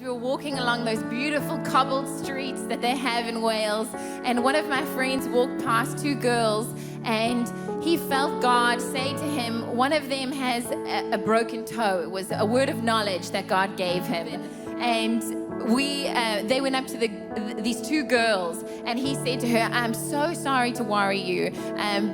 We were walking along those beautiful cobbled streets that they have in Wales, and one of my friends walked past two girls, and he felt God say to him, one of them has a broken toe. It was a word of knowledge that God gave him. And they went up to these two girls, and he said to her, I'm so sorry to worry you,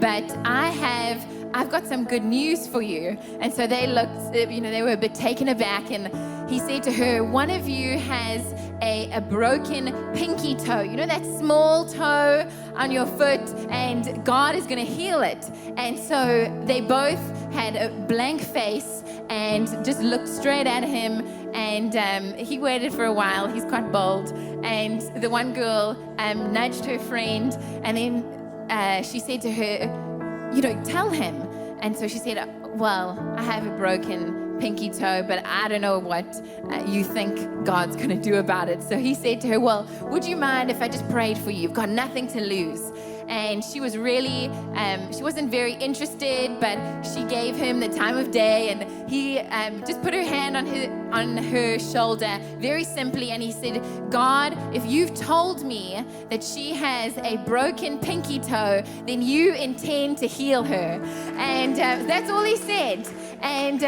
but I've got some good news for you. And so they looked, they were a bit taken aback, and he said to her, one of you has a broken pinky toe, that small toe on your foot, and God is going to heal it. And so they both had a blank face and just looked straight at him, and he waited for a while. He's quite bold. And the one girl nudged her friend, and then she said to her, tell him. And so she said, well, I have a broken pinky toe, but I don't know what you think God's going to do about it. So he said to her, well, would you mind if I just prayed for you? You've got nothing to lose. And she was really, she wasn't very interested, but she gave him the time of day, and he just put her hand on her shoulder very simply, and he said, God, if you've told me that she has a broken pinky toe, then you intend to heal her. And that's all he said. And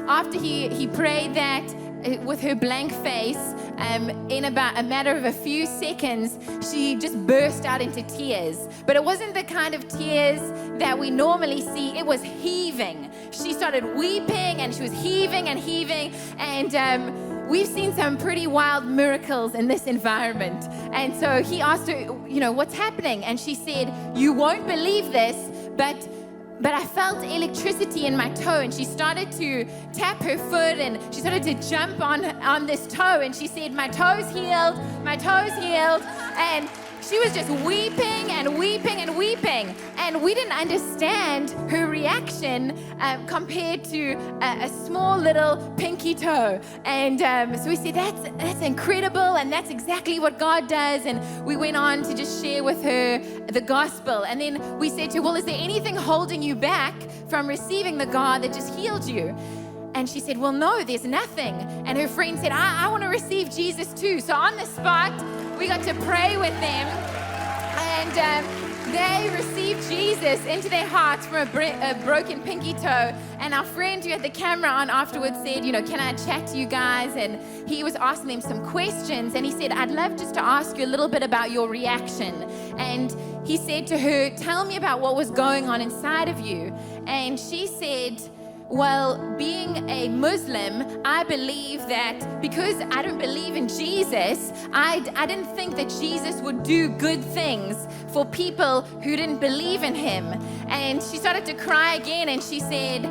after he prayed that with her blank face, in about a matter of a few seconds, she just burst out into tears. But it wasn't the kind of tears that we normally see. It was heaving. She started weeping, and she was heaving and heaving. And we've seen some pretty wild miracles in this environment. And so he asked her, what's happening? And she said, you won't believe this, but I felt electricity in my toe. And she started to tap her foot, and she started to jump on this toe. And she said, my toe's healed, my toe's healed. And she was just weeping and weeping and weeping. And we didn't understand her reaction compared to a small little pinky toe. And so we said, that's incredible, and that's exactly what God does. And we went on to just share with her the gospel. And then we said to her, well, is there anything holding you back from receiving the God that just healed you? And she said, well, no, there's nothing. And her friend said, I want to receive Jesus too. So on the spot, we got to pray with them, and they received Jesus into their hearts from a broken pinky toe. And our friend who had the camera on afterwards said, can I chat to you guys? And he was asking them some questions, and he said, I'd love just to ask you a little bit about your reaction. And he said to her, tell me about what was going on inside of you. And she said, well, being a Muslim, I believe that because I don't believe in Jesus, I didn't think that Jesus would do good things for people who didn't believe in him. And she started to cry again, and she said,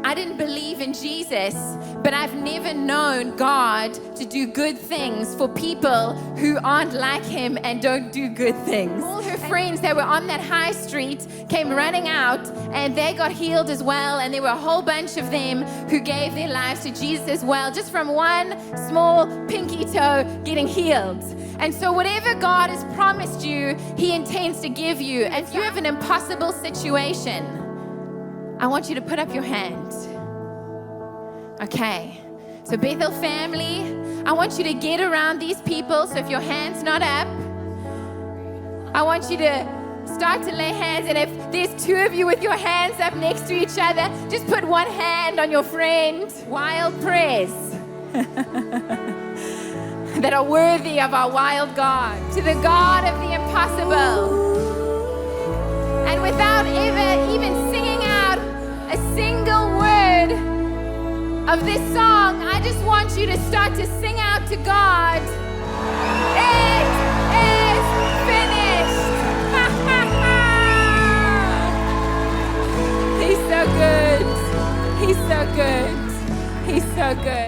I didn't believe in Jesus, but I've never known God to do good things for people who aren't like him and don't do good things. All her friends that were on that high street came running out, and they got healed as well. And there were a whole bunch of them who gave their lives to Jesus as well, just from one small pinky toe getting healed. And so whatever God has promised you, he intends to give you. If you have an impossible situation, I want you to put up your hand. Okay. So Bethel family, I want you to get around these people. So if your hand's not up, I want you to start to lay hands. And if there's two of you with your hands up next to each other, just put one hand on your friend. Wild prayers that are worthy of our wild God. To the God of the impossible. And without ever even singing out a single word of this song, I just want you to start to sing out to God, it is finished. He's so good. He's so good. He's so good.